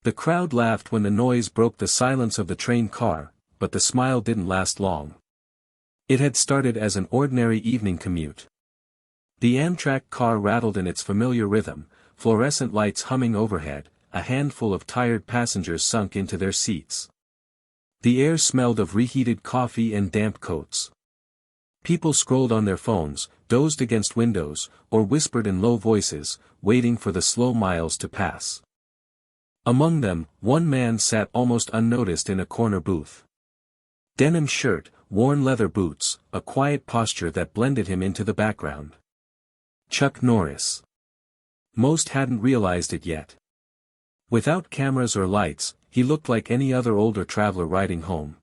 The crowd laughed when the noise broke the silence of the train car, but the smile didn't last long. It had started as an ordinary evening commute. The Amtrak car rattled in its familiar rhythm, fluorescent lights humming overhead, a handful of tired passengers sunk into their seats. The air smelled of reheated coffee and damp coats. People scrolled on their phones, dozed against windows, or whispered in low voices, waiting for the slow miles to pass. Among them, one man sat almost unnoticed in a corner booth. Denim shirt, worn leather boots, a quiet posture that blended him into the background. Chuck Norris. Most hadn't realized it yet. Without cameras or lights, he looked like any other older traveler riding home.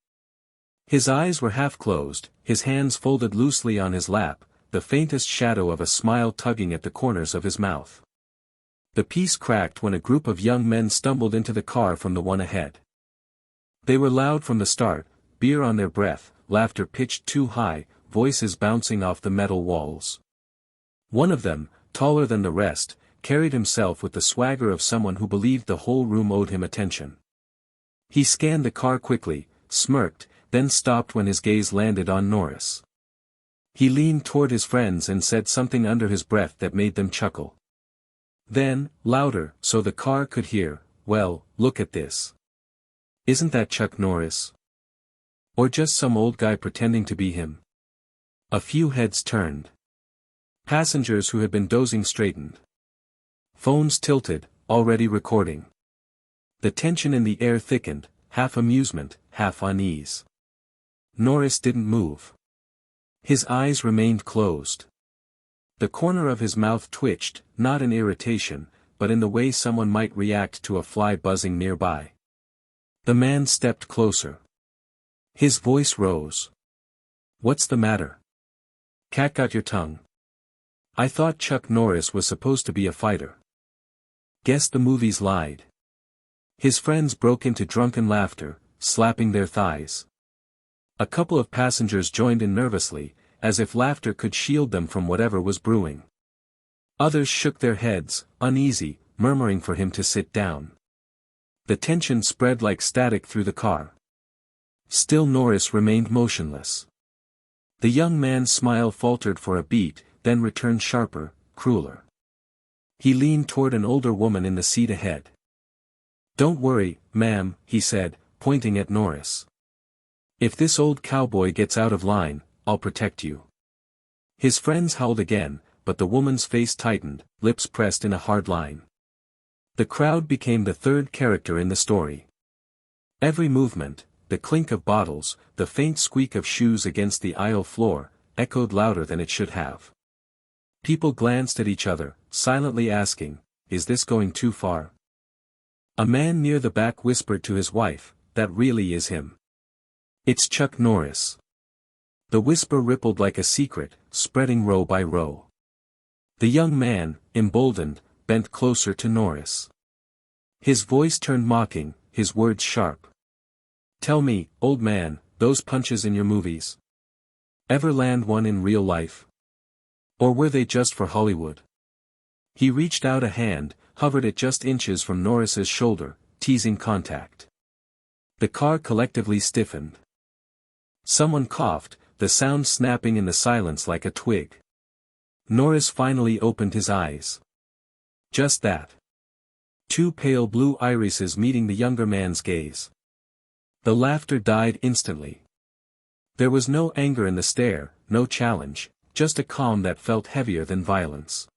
His eyes were half closed, his hands folded loosely on his lap, the faintest shadow of a smile tugging at the corners of his mouth. The peace cracked when a group of young men stumbled into the car from the one ahead. They were loud from the start, beer on their breath, laughter pitched too high, voices bouncing off the metal walls. One of them, taller than the rest, carried himself with the swagger of someone who believed the whole room owed him attention. He scanned the car quickly, smirked, then stopped when his gaze landed on Norris. He leaned toward his friends and said something under his breath that made them chuckle. Then, louder, so the car could hear, "Well, look at this. Isn't that Chuck Norris? Or just some old guy pretending to be him?" A few heads turned. Passengers who had been dozing straightened. Phones tilted, already recording. The tension in the air thickened, half amusement, half unease. Norris didn't move. His eyes remained closed. The corner of his mouth twitched, not in irritation, but in the way someone might react to a fly buzzing nearby. The man stepped closer. His voice rose. "What's the matter? Cat got your tongue? I thought Chuck Norris was supposed to be a fighter. Guess the movies lied." His friends broke into drunken laughter, slapping their thighs. A couple of passengers joined in nervously, as if laughter could shield them from whatever was brewing. Others shook their heads, uneasy, murmuring for him to sit down. The tension spread like static through the car. Still Norris remained motionless. The young man's smile faltered for a beat, then returned sharper, crueler. He leaned toward an older woman in the seat ahead. "Don't worry, ma'am," he said, pointing at Norris. "If this old cowboy gets out of line, I'll protect you." His friends howled again, but the woman's face tightened, lips pressed in a hard line. The crowd became the third character in the story. Every movement, the clink of bottles, the faint squeak of shoes against the aisle floor, echoed louder than it should have. People glanced at each other, silently asking, "Is this going too far?" A man near the back whispered to his wife, "That really is him. It's Chuck Norris." The whisper rippled like a secret, spreading row by row. The young man, emboldened, bent closer to Norris. His voice turned mocking, his words sharp. "Tell me, old man, those punches in your movies. Ever land one in real life? Or were they just for Hollywood?" He reached out a hand, hovered it just inches from Norris's shoulder, teasing contact. The car collectively stiffened. Someone coughed, the sound snapping in the silence like a twig. Norris finally opened his eyes. Just that. Two pale blue irises meeting the younger man's gaze. The laughter died instantly. There was no anger in the stare, no challenge, just a calm that felt heavier than violence.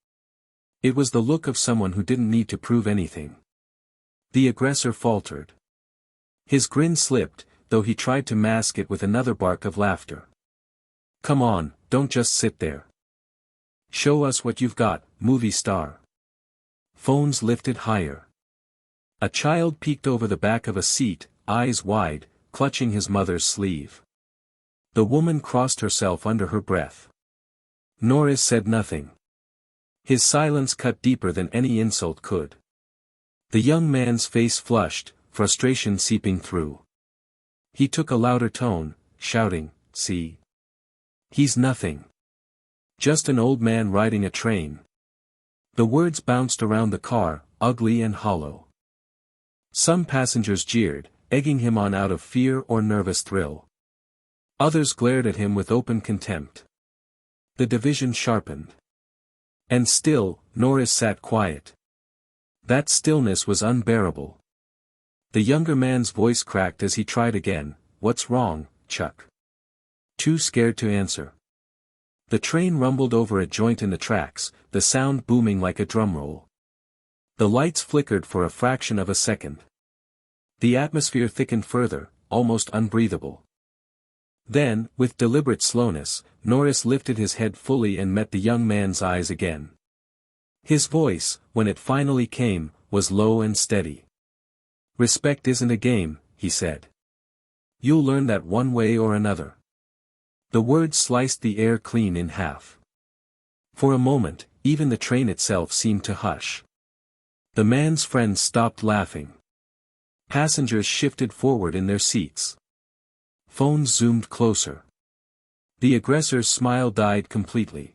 It was the look of someone who didn't need to prove anything. The aggressor faltered. His grin slipped, though he tried to mask it with another bark of laughter. "Come on, don't just sit there. Show us what you've got, movie star." Phones lifted higher. A child peeked over the back of a seat, eyes wide, clutching his mother's sleeve. The woman crossed herself under her breath. Norris said nothing. His silence cut deeper than any insult could. The young man's face flushed, frustration seeping through. He took a louder tone, shouting, "See? He's nothing. Just an old man riding a train." The words bounced around the car, ugly and hollow. Some passengers jeered, egging him on out of fear or nervous thrill. Others glared at him with open contempt. The division sharpened. And still, Norris sat quiet. That stillness was unbearable. The younger man's voice cracked as he tried again. "What's wrong, Chuck?" Too scared to answer. The train rumbled over a joint in the tracks, the sound booming like a drumroll. The lights flickered for a fraction of a second. The atmosphere thickened further, almost unbreathable. Then, with deliberate slowness, Norris lifted his head fully and met the young man's eyes again. His voice, when it finally came, was low and steady. "Respect isn't a game," he said. "You'll learn that one way or another." The words sliced the air clean in half. For a moment, even the train itself seemed to hush. The man's friends stopped laughing. Passengers shifted forward in their seats. Phones zoomed closer. The aggressor's smile died completely.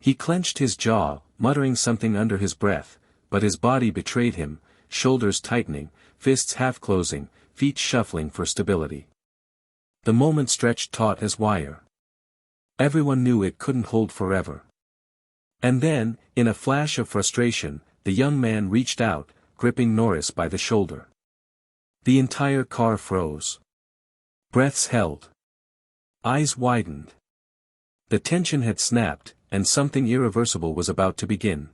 He clenched his jaw, muttering something under his breath, but his body betrayed him, shoulders tightening, fists half-closing, feet shuffling for stability. The moment stretched taut as wire. Everyone knew it couldn't hold forever. And then, in a flash of frustration, the young man reached out, gripping Norris by the shoulder. The entire car froze. Breaths held. Eyes widened. The tension had snapped, and something irreversible was about to begin.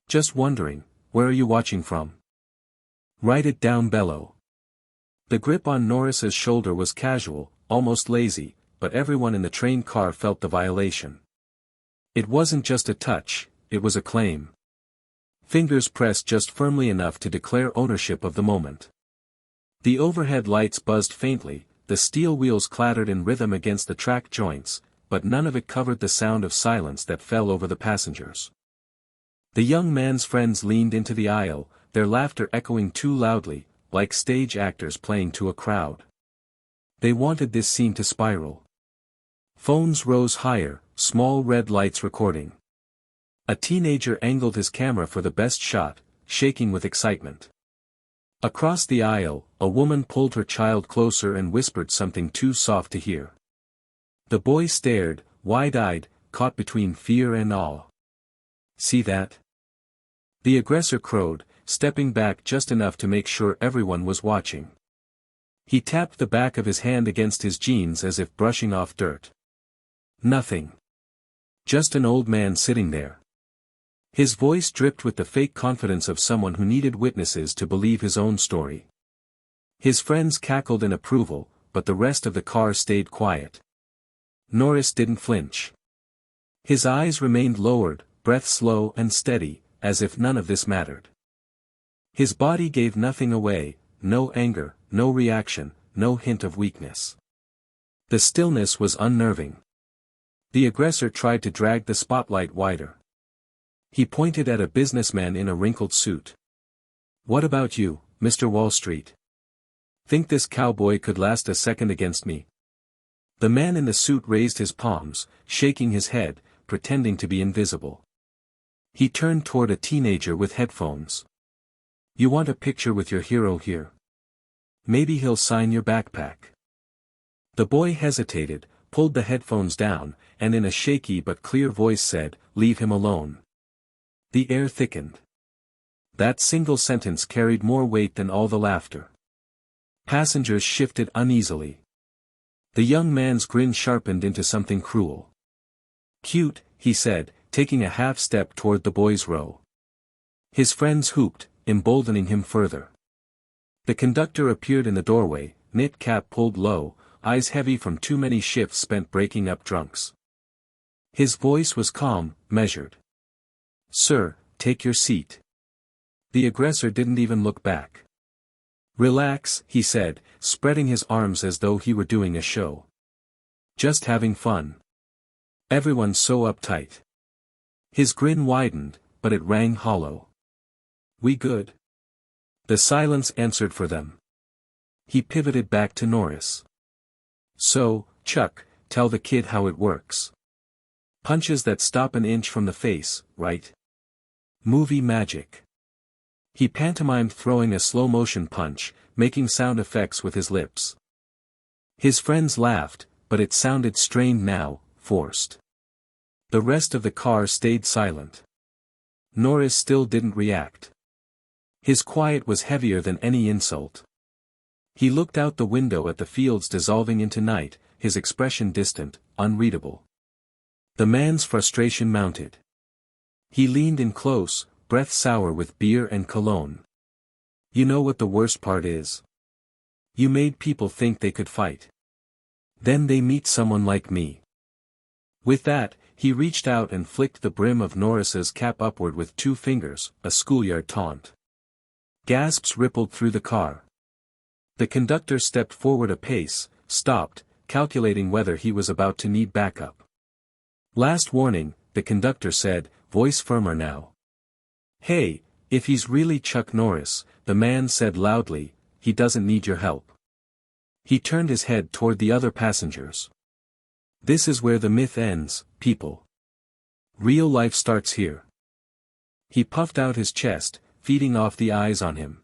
"Just wondering, where are you watching from?" "Write it down, Bello." The grip on Norris's shoulder was casual, almost lazy, but everyone in the train car felt the violation. It wasn't just a touch, it was a claim. Fingers pressed just firmly enough to declare ownership of the moment. The overhead lights buzzed faintly, the steel wheels clattered in rhythm against the track joints, but none of it covered the sound of silence that fell over the passengers. The young man's friends leaned into the aisle, their laughter echoing too loudly, like stage actors playing to a crowd. They wanted this scene to spiral. Phones rose higher, small red lights recording. A teenager angled his camera for the best shot, shaking with excitement. Across the aisle, a woman pulled her child closer and whispered something too soft to hear. The boy stared, wide-eyed, caught between fear and awe. "See that?" The aggressor crowed, stepping back just enough to make sure everyone was watching. He tapped the back of his hand against his jeans as if brushing off dirt. "Nothing. Just an old man sitting there." His voice dripped with the fake confidence of someone who needed witnesses to believe his own story. His friends cackled in approval, but the rest of the car stayed quiet. Norris didn't flinch. His eyes remained lowered, breath slow and steady, as if none of this mattered. His body gave nothing away, no anger, no reaction, no hint of weakness. The stillness was unnerving. The aggressor tried to drag the spotlight wider. He pointed at a businessman in a wrinkled suit. "What about you, Mr. Wall Street? Think this cowboy could last a second against me?" The man in the suit raised his palms, shaking his head, pretending to be invisible. He turned toward a teenager with headphones. "You want a picture with your hero here? Maybe he'll sign your backpack." The boy hesitated, pulled the headphones down, and in a shaky but clear voice said, "Leave him alone." The air thickened. That single sentence carried more weight than all the laughter. Passengers shifted uneasily. The young man's grin sharpened into something cruel. "Cute," he said, taking a half step toward the boys' row. His friends hooped, emboldening him further. The conductor appeared in the doorway, knit cap pulled low, eyes heavy from too many shifts spent breaking up drunks. His voice was calm, measured. "Sir, take your seat." The aggressor didn't even look back. "Relax," he said, spreading his arms as though he were doing a show. "Just having fun. Everyone's so uptight." His grin widened, but it rang hollow. "We good?" The silence answered for them. He pivoted back to Norris. "So, Chuck, tell the kid how it works. Punches that stop an inch from the face, right? Movie magic." He pantomimed throwing a slow-motion punch, making sound effects with his lips. His friends laughed, but it sounded strained now, forced. The rest of the car stayed silent. Norris still didn't react. His quiet was heavier than any insult. He looked out the window at the fields dissolving into night, his expression distant, unreadable. The man's frustration mounted. He leaned in close, breath sour with beer and cologne. You know what the worst part is? You made people think they could fight. Then they meet someone like me. With that, he reached out and flicked the brim of Norris's cap upward with 2 fingers, a schoolyard taunt. Gasps rippled through the car. The conductor stepped forward a pace, stopped, calculating whether he was about to need backup. Last warning, the conductor said, voice firmer now. Hey, if he's really Chuck Norris, the man said loudly, he doesn't need your help. He turned his head toward the other passengers. This is where the myth ends, people. Real life starts here. He puffed out his chest, feeding off the eyes on him.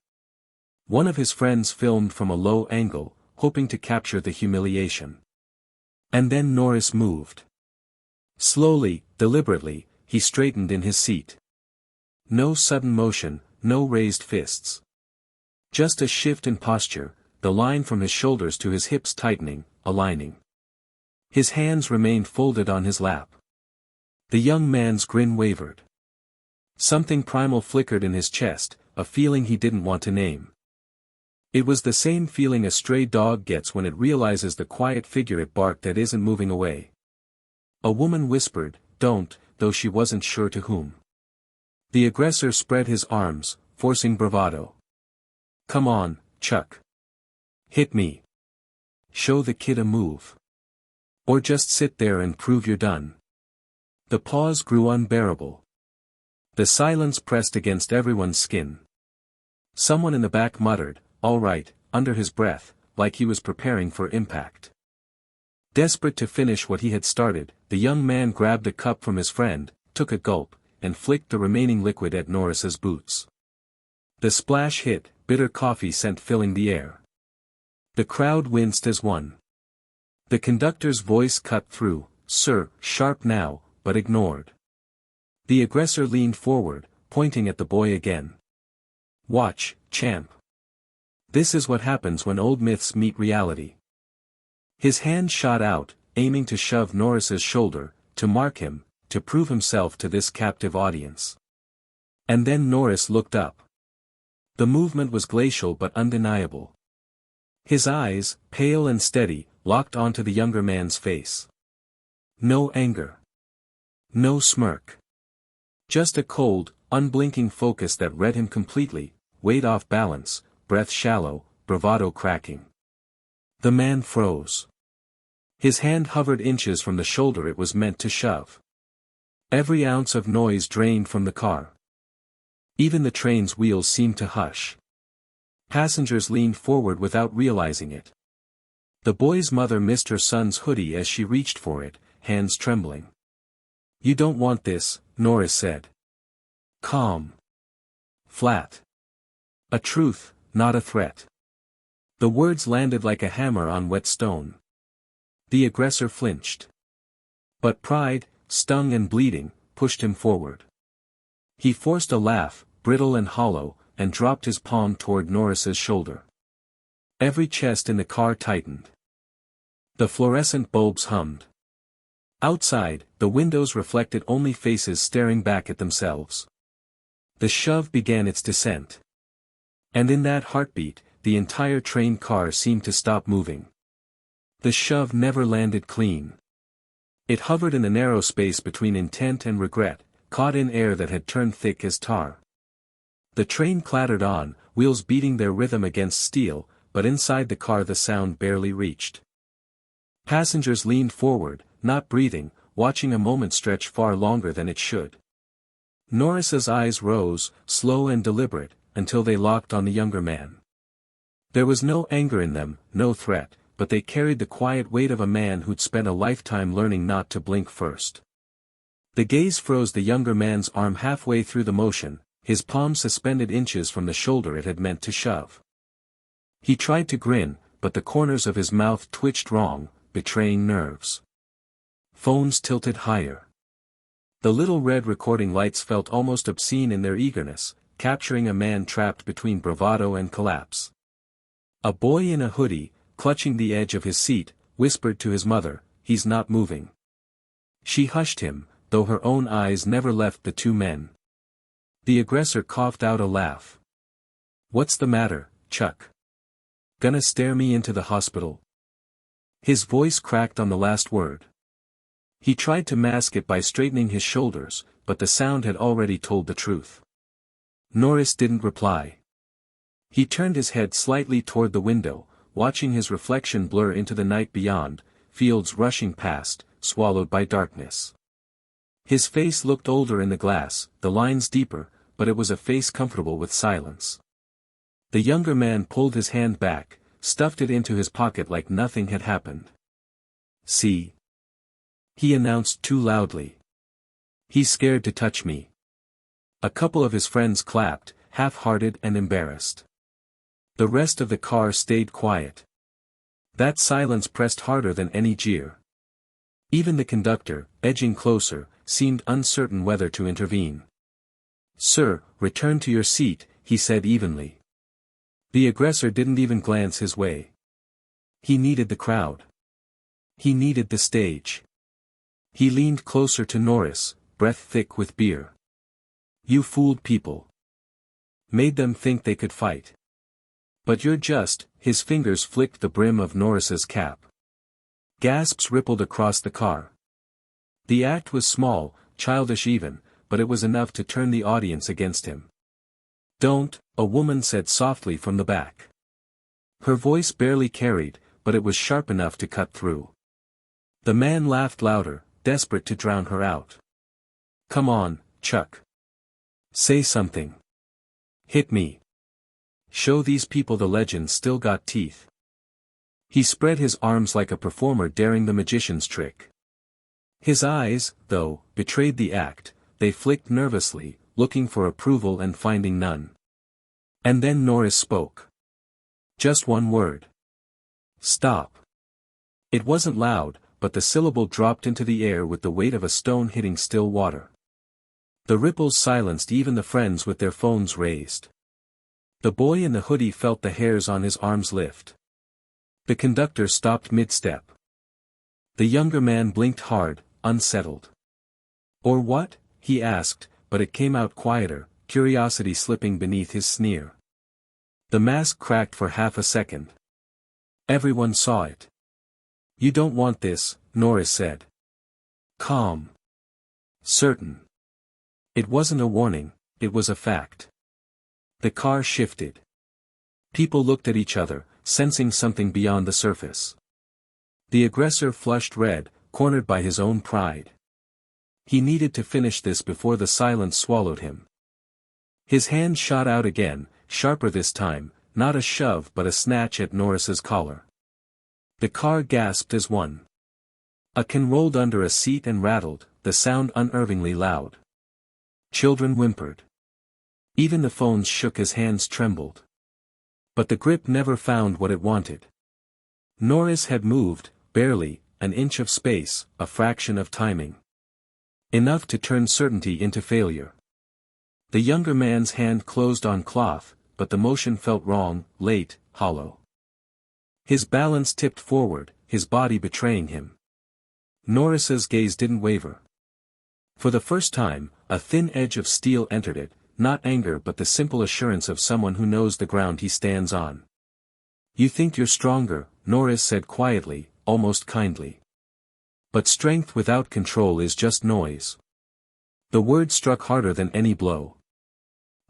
One of his friends filmed from a low angle, hoping to capture the humiliation. And then Norris moved. Slowly, deliberately, he straightened in his seat. No sudden motion, no raised fists. Just a shift in posture, the line from his shoulders to his hips tightening, aligning. His hands remained folded on his lap. The young man's grin wavered. Something primal flickered in his chest, a feeling he didn't want to name. It was the same feeling a stray dog gets when it realizes the quiet figure it barked at isn't moving away. A woman whispered, "Don't," though she wasn't sure to whom. The aggressor spread his arms, forcing bravado. "Come on, Chuck. Hit me. Show the kid a move. Or just sit there and prove you're done." The pause grew unbearable. The silence pressed against everyone's skin. Someone in the back muttered, "All right," under his breath, like he was preparing for impact. Desperate to finish what he had started, the young man grabbed a cup from his friend, took a gulp, and flicked the remaining liquid at Norris's boots. The splash hit, bitter coffee scent filling the air. The crowd winced as one. The conductor's voice cut through, "Sir," sharp now, but ignored. The aggressor leaned forward, pointing at the boy again. "Watch, champ. This is what happens when old myths meet reality." His hand shot out, aiming to shove Norris's shoulder, to mark him, to prove himself to this captive audience. And then Norris looked up. The movement was glacial but undeniable. His eyes, pale and steady, locked onto the younger man's face. No anger. No smirk. Just a cold, unblinking focus that read him completely, weight off balance, breath shallow, bravado cracking. The man froze. His hand hovered inches from the shoulder it was meant to shove. Every ounce of noise drained from the car. Even the train's wheels seemed to hush. Passengers leaned forward without realizing it. The boy's mother missed her son's hoodie as she reached for it, hands trembling. "You don't want this," Norris said. Calm. Flat. A truth, not a threat. The words landed like a hammer on wet stone. The aggressor flinched. But pride, stung and bleeding, pushed him forward. He forced a laugh, brittle and hollow, and dropped his palm toward Norris's shoulder. Every chest in the car tightened. The fluorescent bulbs hummed. Outside, the windows reflected only faces staring back at themselves. The shove began its descent. And in that heartbeat, the entire train car seemed to stop moving. The shove never landed clean. It hovered in the narrow space between intent and regret, caught in air that had turned thick as tar. The train clattered on, wheels beating their rhythm against steel, but inside the car the sound barely reached. Passengers leaned forward, not breathing, watching a moment stretch far longer than it should. Norris's eyes rose, slow and deliberate, until they locked on the younger man. There was no anger in them, no threat, but they carried the quiet weight of a man who'd spent a lifetime learning not to blink first. The gaze froze the younger man's arm halfway through the motion, his palm suspended inches from the shoulder it had meant to shove. He tried to grin, but the corners of his mouth twitched wrong, betraying nerves. Phones tilted higher. The little red recording lights felt almost obscene in their eagerness, capturing a man trapped between bravado and collapse. A boy in a hoodie, clutching the edge of his seat, whispered to his mother, "He's not moving." She hushed him, though her own eyes never left the two men. The aggressor coughed out a laugh. "What's the matter, Chuck? Gonna stare me into the hospital?" His voice cracked on the last word. He tried to mask it by straightening his shoulders, but the sound had already told the truth. Norris didn't reply. He turned his head slightly toward the window, watching his reflection blur into the night beyond, fields rushing past, swallowed by darkness. His face looked older in the glass, the lines deeper, but it was a face comfortable with silence. The younger man pulled his hand back, stuffed it into his pocket like nothing had happened. "See?" he announced too loudly. "He's scared to touch me." A couple of his friends clapped, half-hearted and embarrassed. The rest of the car stayed quiet. That silence pressed harder than any jeer. Even the conductor, edging closer, seemed uncertain whether to intervene. "Sir, return to your seat," he said evenly. The aggressor didn't even glance his way. He needed the crowd. He needed the stage. He leaned closer to Norris, breath thick with beer. "You fooled people. Made them think they could fight. But you're just," his fingers flicked the brim of Norris's cap. Gasps rippled across the car. The act was small, childish even, but it was enough to turn the audience against him. "Don't," a woman said softly from the back. Her voice barely carried, but it was sharp enough to cut through. The man laughed louder, desperate to drown her out. "Come on, Chuck. Say something. Hit me. Show these people the legend still got teeth." He spread his arms like a performer daring the magician's trick. His eyes, though, betrayed the act. They flicked nervously, looking for approval and finding none. And then Norris spoke. Just one word. "Stop." It wasn't loud, but the syllable dropped into the air with the weight of a stone hitting still water. The ripples silenced even the friends with their phones raised. The boy in the hoodie felt the hairs on his arms lift. The conductor stopped mid-step. The younger man blinked hard, unsettled. "Or what?" he asked, but it came out quieter, curiosity slipping beneath his sneer. The mask cracked for half a second. Everyone saw it. "You don't want this," Norris said. Calm. Certain. It wasn't a warning, it was a fact. The car shifted. People looked at each other, sensing something beyond the surface. The aggressor flushed red, cornered by his own pride. He needed to finish this before the silence swallowed him. His hand shot out again, sharper this time, not a shove but a snatch at Norris's collar. The car gasped as one. A can rolled under a seat and rattled, the sound unnervingly loud. Children whimpered. Even the phones shook as hands trembled. But the grip never found what it wanted. Norris had moved, barely, an inch of space, a fraction of timing. Enough to turn certainty into failure. The younger man's hand closed on cloth, but the motion felt wrong, late, hollow. His balance tipped forward, his body betraying him. Norris's gaze didn't waver. For the first time, a thin edge of steel entered it, not anger but the simple assurance of someone who knows the ground he stands on. "You think you're stronger," Norris said quietly, almost kindly. "But strength without control is just noise." The word struck harder than any blow.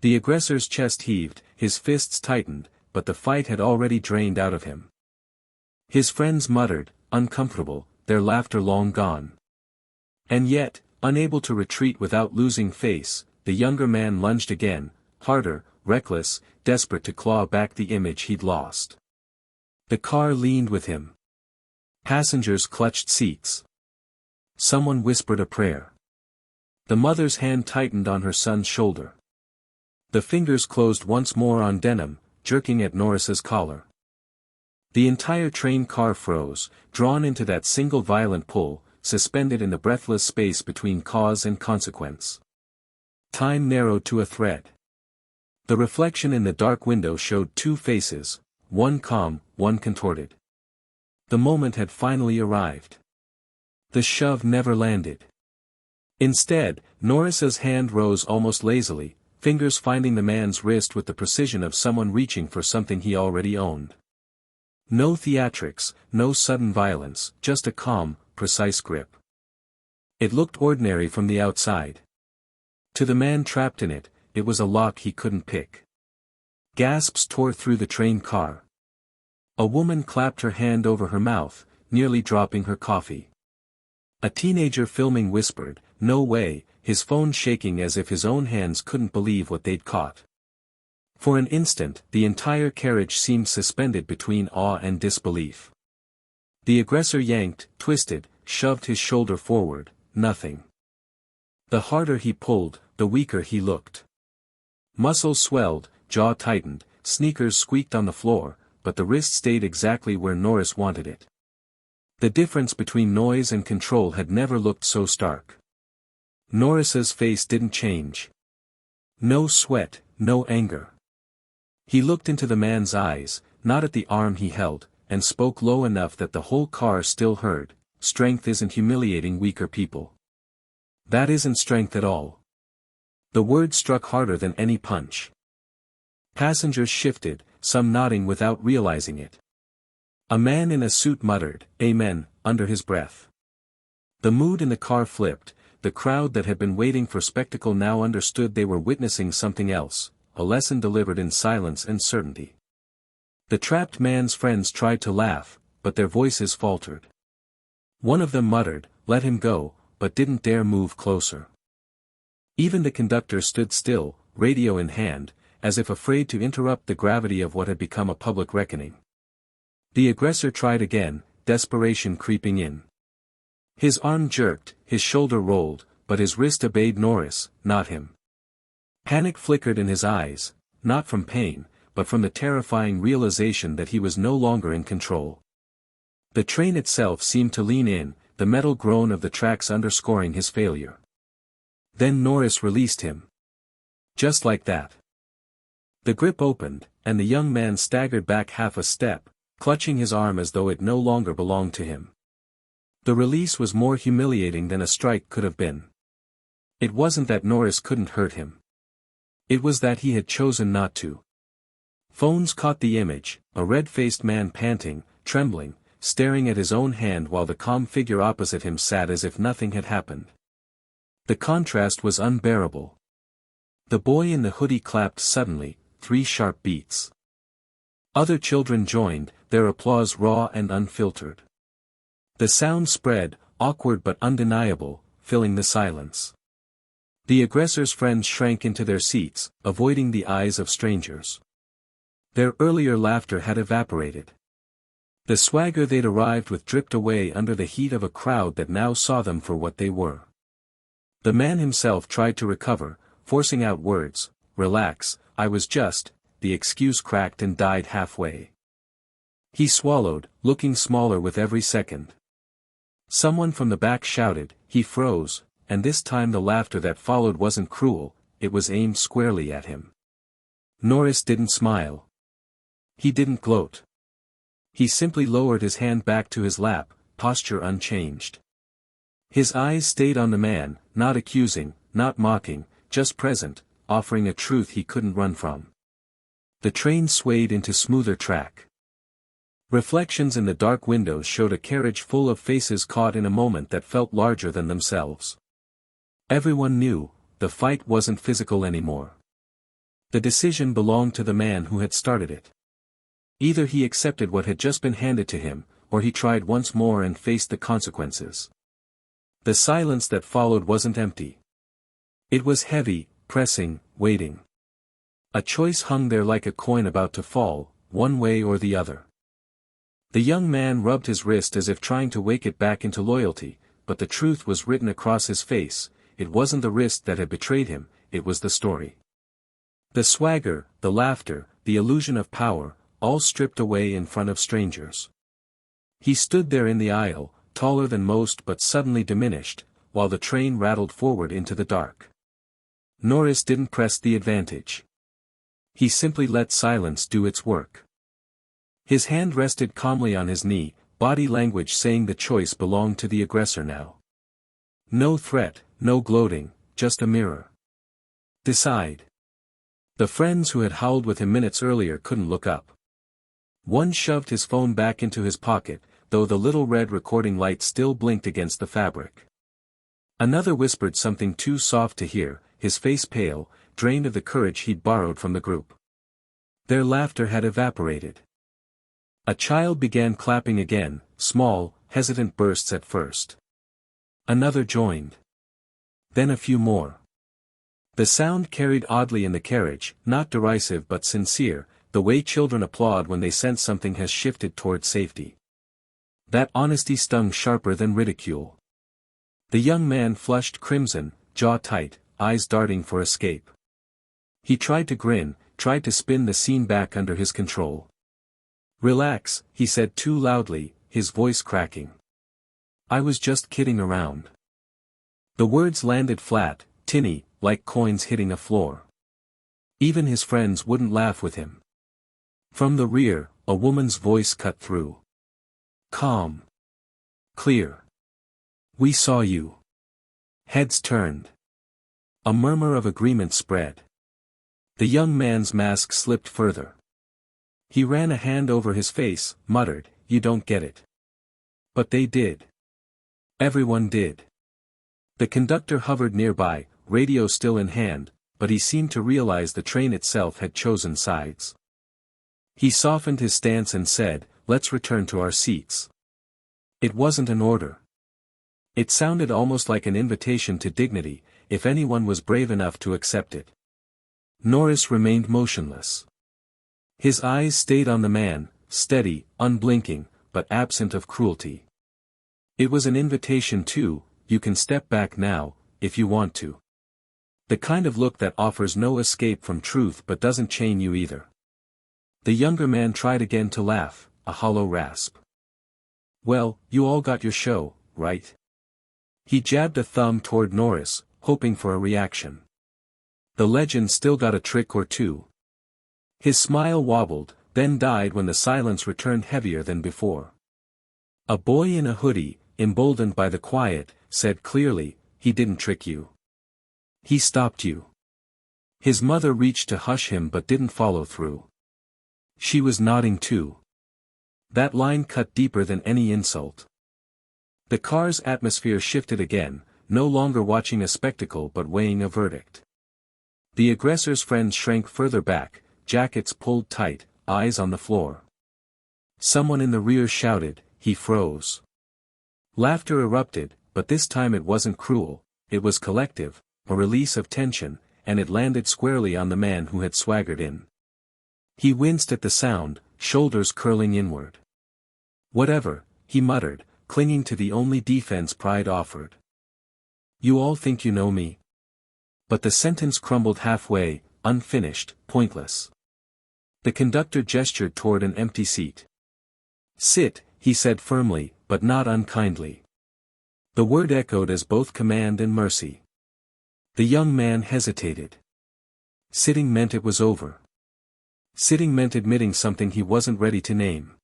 The aggressor's chest heaved, his fists tightened, but the fight had already drained out of him. His friends muttered, uncomfortable, their laughter long gone. And yet, unable to retreat without losing face, the younger man lunged again, harder, reckless, desperate to claw back the image he'd lost. The car leaned with him. Passengers clutched seats. Someone whispered a prayer. The mother's hand tightened on her son's shoulder. The fingers closed once more on denim, jerking at Norris's collar. The entire train car froze, drawn into that single violent pull, suspended in the breathless space between cause and consequence. Time narrowed to a thread. The reflection in the dark window showed two faces, one calm, one contorted. The moment had finally arrived. The shove never landed. Instead, Norris's hand rose almost lazily, fingers finding the man's wrist with the precision of someone reaching for something he already owned. No theatrics, no sudden violence, just a calm, precise grip. It looked ordinary from the outside. To the man trapped in it, it was a lock he couldn't pick. Gasps tore through the train car. A woman clapped her hand over her mouth, nearly dropping her coffee. A teenager filming whispered, "No way," his phone shaking as if his own hands couldn't believe what they'd caught. For an instant, the entire carriage seemed suspended between awe and disbelief. The aggressor yanked, twisted, shoved his shoulder forward, nothing. The harder he pulled, the weaker he looked. Muscles swelled, jaw tightened, sneakers squeaked on the floor, but the wrist stayed exactly where Norris wanted it. The difference between noise and control had never looked so stark. Norris's face didn't change. No sweat, no anger. He looked into the man's eyes, not at the arm he held, and spoke low enough that the whole car still heard, "Strength isn't humiliating weaker people. That isn't strength at all." The word struck harder than any punch. Passengers shifted, some nodding without realizing it. A man in a suit muttered, "Amen," under his breath. The mood in the car flipped, the crowd that had been waiting for spectacle now understood they were witnessing something else, a lesson delivered in silence and certainty. The trapped man's friends tried to laugh, but their voices faltered. One of them muttered, "Let him go," but didn't dare move closer. Even the conductor stood still, radio in hand, as if afraid to interrupt the gravity of what had become a public reckoning. The aggressor tried again, desperation creeping in. His arm jerked, his shoulder rolled, but his wrist obeyed Norris, not him. Panic flickered in his eyes, not from pain, but from the terrifying realization that he was no longer in control. The train itself seemed to lean in, the metal groan of the tracks underscoring his failure. Then Norris released him. Just like that. The grip opened, and the young man staggered back half a step, clutching his arm as though it no longer belonged to him. The release was more humiliating than a strike could have been. It wasn't that Norris couldn't hurt him. It was that he had chosen not to. Phones caught the image, a red-faced man panting, trembling, staring at his own hand while the calm figure opposite him sat as if nothing had happened. The contrast was unbearable. The boy in the hoodie clapped suddenly, 3 sharp beats. Other children joined, their applause raw and unfiltered. The sound spread, awkward but undeniable, filling the silence. The aggressor's friends shrank into their seats, avoiding the eyes of strangers. Their earlier laughter had evaporated. The swagger they'd arrived with dripped away under the heat of a crowd that now saw them for what they were. The man himself tried to recover, forcing out words, "Relax, I was just," the excuse cracked and died halfway. He swallowed, looking smaller with every second. Someone from the back shouted, he froze, and this time the laughter that followed wasn't cruel, it was aimed squarely at him. Norris didn't smile. He didn't gloat. He simply lowered his hand back to his lap, posture unchanged. His eyes stayed on the man, not accusing, not mocking, just present, offering a truth he couldn't run from. The train swayed into smoother track. Reflections in the dark windows showed a carriage full of faces caught in a moment that felt larger than themselves. Everyone knew, the fight wasn't physical anymore. The decision belonged to the man who had started it. Either he accepted what had just been handed to him, or he tried once more and faced the consequences. The silence that followed wasn't empty. It was heavy, pressing, waiting. A choice hung there like a coin about to fall, one way or the other. The young man rubbed his wrist as if trying to wake it back into loyalty, but the truth was written across his face. It wasn't the wrist that had betrayed him, it was the story. The swagger, the laughter, the illusion of power, all stripped away in front of strangers. He stood there in the aisle, taller than most but suddenly diminished, while the train rattled forward into the dark. Norris didn't press the advantage. He simply let silence do its work. His hand rested calmly on his knee, body language saying the choice belonged to the aggressor now. No threat, no gloating, just a mirror. Decide. The friends who had howled with him minutes earlier couldn't look up. One shoved his phone back into his pocket, though the little red recording light still blinked against the fabric. Another whispered something too soft to hear, his face pale, drained of the courage he'd borrowed from the group. Their laughter had evaporated. A child began clapping again, small, hesitant bursts at first. Another joined. Then a few more. The sound carried oddly in the carriage, not derisive but sincere, the way children applaud when they sense something has shifted toward safety. That honesty stung sharper than ridicule. The young man flushed crimson, jaw tight, eyes darting for escape. He tried to grin, tried to spin the scene back under his control. "Relax," he said too loudly, his voice cracking. "I was just kidding around." The words landed flat, tinny, like coins hitting a floor. Even his friends wouldn't laugh with him. From the rear, a woman's voice cut through. Calm. Clear. "We saw you." Heads turned. A murmur of agreement spread. The young man's mask slipped further. He ran a hand over his face, muttered, "You don't get it." But they did. Everyone did. The conductor hovered nearby, radio still in hand, but he seemed to realize the train itself had chosen sides. He softened his stance and said, "Let's return to our seats." It wasn't an order. It sounded almost like an invitation to dignity, if anyone was brave enough to accept it. Norris remained motionless. His eyes stayed on the man, steady, unblinking, but absent of cruelty. It was an invitation too, you can step back now, if you want to. The kind of look that offers no escape from truth but doesn't chain you either. The younger man tried again to laugh, a hollow rasp. "Well, you all got your show, right?" He jabbed a thumb toward Norris, hoping for a reaction. The legend still got a trick or two. His smile wobbled, then died when the silence returned heavier than before. A boy in a hoodie, emboldened by the quiet, said clearly, "He didn't trick you. He stopped you." His mother reached to hush him but didn't follow through. She was nodding too. That line cut deeper than any insult. The car's atmosphere shifted again, no longer watching a spectacle but weighing a verdict. The aggressor's friends shrank further back, jackets pulled tight, eyes on the floor. Someone in the rear shouted, he froze. Laughter erupted, but this time it wasn't cruel, it was collective, a release of tension, and it landed squarely on the man who had swaggered in. He winced at the sound, shoulders curling inward. "Whatever," he muttered, clinging to the only defense pride offered. "You all think you know me?" But the sentence crumbled halfway, unfinished, pointless. The conductor gestured toward an empty seat. "Sit," he said firmly, but not unkindly. The word echoed as both command and mercy. The young man hesitated. Sitting meant it was over. Sitting meant admitting something he wasn't ready to name.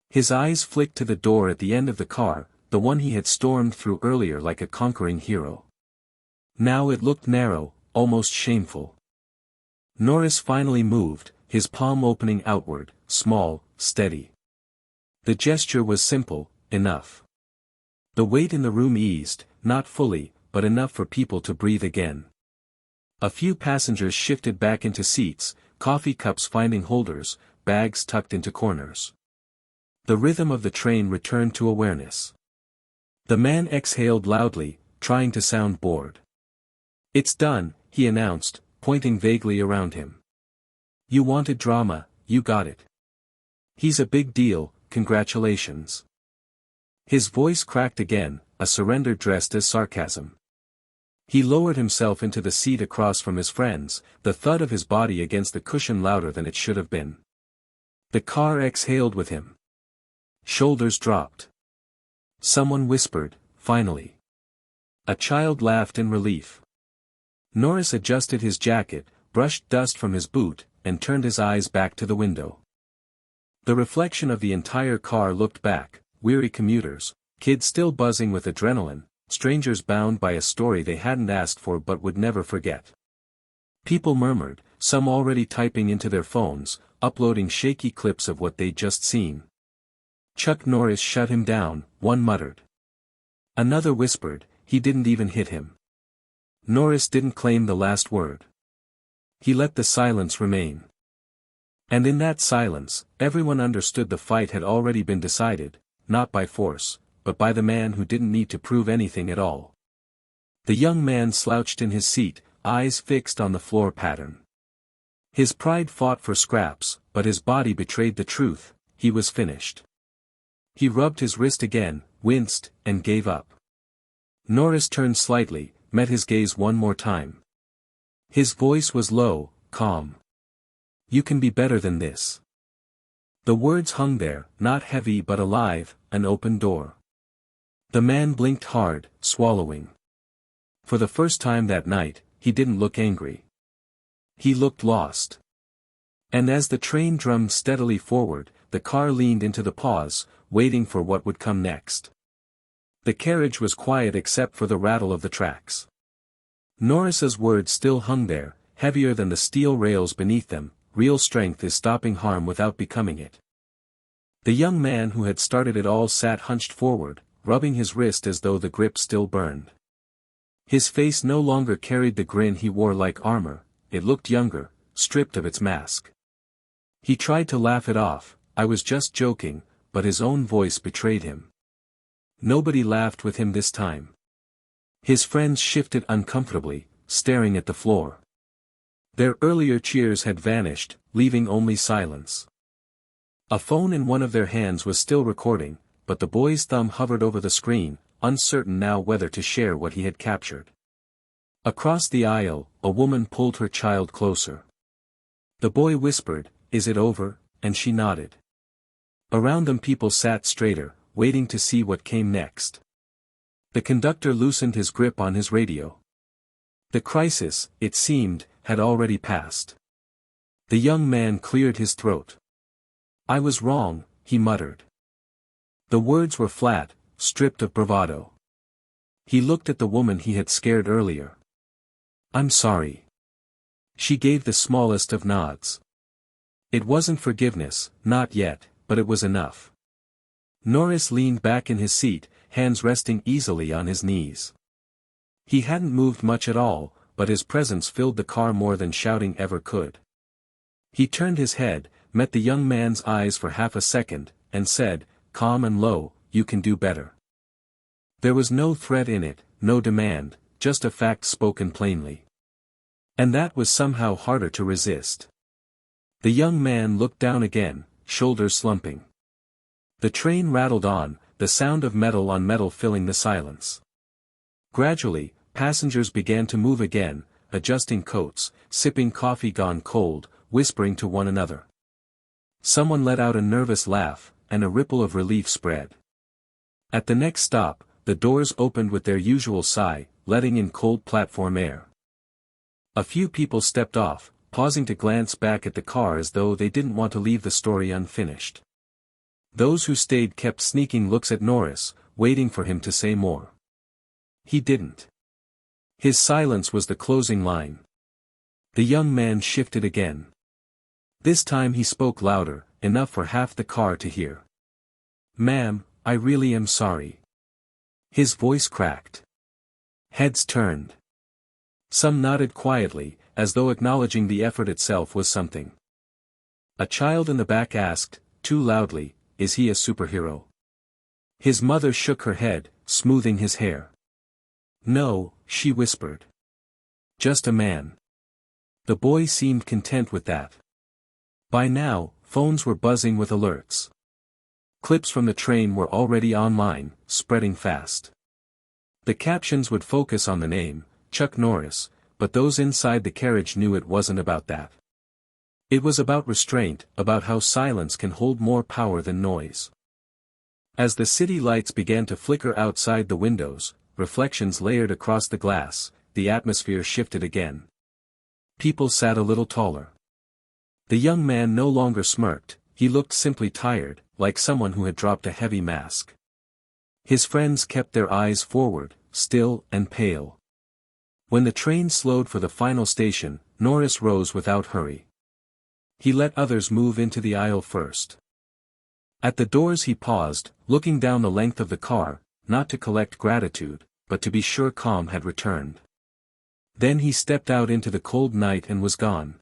His eyes flicked to the door at the end of the car, the one he had stormed through earlier like a conquering hero. Now it looked narrow, almost shameful. Norris finally moved, his palm opening outward, small, steady. The gesture was simple, enough. The weight in the room eased, not fully, but enough for people to breathe again. A few passengers shifted back into seats, coffee cups finding holders, bags tucked into corners. The rhythm of the train returned to awareness. The man exhaled loudly, trying to sound bored. "It's done," he announced, pointing vaguely around him. "You wanted drama, you got it. He's a big deal, congratulations." His voice cracked again, a surrender dressed as sarcasm. He lowered himself into the seat across from his friends, the thud of his body against the cushion louder than it should have been. The car exhaled with him. Shoulders dropped. Someone whispered, "Finally." A child laughed in relief. Norris adjusted his jacket, brushed dust from his boot, and turned his eyes back to the window. The reflection of the entire car looked back, weary commuters, kids still buzzing with adrenaline, strangers bound by a story they hadn't asked for but would never forget. People murmured, some already typing into their phones, uploading shaky clips of what they'd just seen. "Chuck Norris shut him down," one muttered. Another whispered, "He didn't even hit him." Norris didn't claim the last word. He let the silence remain. And in that silence, everyone understood the fight had already been decided, not by force, but by the man who didn't need to prove anything at all. The young man slouched in his seat, eyes fixed on the floor pattern. His pride fought for scraps, but his body betrayed the truth: he was finished. He rubbed his wrist again, winced, and gave up. Norris turned slightly, met his gaze one more time. His voice was low, calm. "You can be better than this." The words hung there, not heavy but alive, an open door. The man blinked hard, swallowing. For the first time that night, he didn't look angry. He looked lost. And as the train drummed steadily forward, the car leaned into the pause, waiting for what would come next. The carriage was quiet except for the rattle of the tracks. Norris's words still hung there, heavier than the steel rails beneath them: "Real strength is stopping harm without becoming it." The young man who had started it all sat hunched forward, rubbing his wrist as though the grip still burned. His face no longer carried the grin he wore like armor, it looked younger, stripped of its mask. He tried to laugh it off, "I was just joking," but his own voice betrayed him. Nobody laughed with him this time. His friends shifted uncomfortably, staring at the floor. Their earlier cheers had vanished, leaving only silence. A phone in one of their hands was still recording, but the boy's thumb hovered over the screen, uncertain now whether to share what he had captured. Across the aisle, a woman pulled her child closer. The boy whispered, "Is it over?" and she nodded. Around them people sat straighter, waiting to see what came next. The conductor loosened his grip on his radio. The crisis, it seemed, had already passed. The young man cleared his throat. "I was wrong," he muttered. The words were flat, stripped of bravado. He looked at the woman he had scared earlier. "I'm sorry." She gave the smallest of nods. It wasn't forgiveness, not yet, but it was enough. Norris leaned back in his seat, hands resting easily on his knees. He hadn't moved much at all, but his presence filled the car more than shouting ever could. He turned his head, met the young man's eyes for half a second, and said, calm and low, "You can do better." There was no threat in it, no demand, just a fact spoken plainly. And that was somehow harder to resist. The young man looked down again, shoulders slumping. The train rattled on, the sound of metal on metal filling the silence. Gradually, passengers began to move again, adjusting coats, sipping coffee gone cold, whispering to one another. Someone let out a nervous laugh, and a ripple of relief spread. At the next stop, the doors opened with their usual sigh, letting in cold platform air. A few people stepped off, pausing to glance back at the car as though they didn't want to leave the story unfinished. Those who stayed kept sneaking looks at Norris, waiting for him to say more. He didn't. His silence was the closing line. The young man shifted again. This time he spoke louder, enough for half the car to hear. "Ma'am, I really am sorry." His voice cracked. Heads turned. Some nodded quietly, as though acknowledging the effort itself was something. A child in the back asked, too loudly, "Is he a superhero?" His mother shook her head, smoothing his hair. "No," she whispered. "Just a man." The boy seemed content with that. By now, phones were buzzing with alerts. Clips from the train were already online, spreading fast. The captions would focus on the name, Chuck Norris, but those inside the carriage knew it wasn't about that. It was about restraint, about how silence can hold more power than noise. As the city lights began to flicker outside the windows, reflections layered across the glass, the atmosphere shifted again. People sat a little taller. The young man no longer smirked, he looked simply tired, like someone who had dropped a heavy mask. His friends kept their eyes forward, still and pale. When the train slowed for the final station, Norris rose without hurry. He let others move into the aisle first. At the doors he paused, looking down the length of the car, not to collect gratitude, but to be sure calm had returned. Then he stepped out into the cold night and was gone.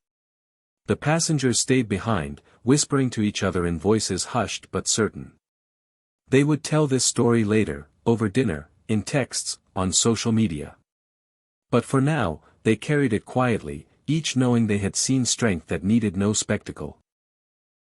The passengers stayed behind, whispering to each other in voices hushed but certain. They would tell this story later, over dinner, in texts, on social media. But for now, they carried it quietly, each knowing they had seen strength that needed no spectacle.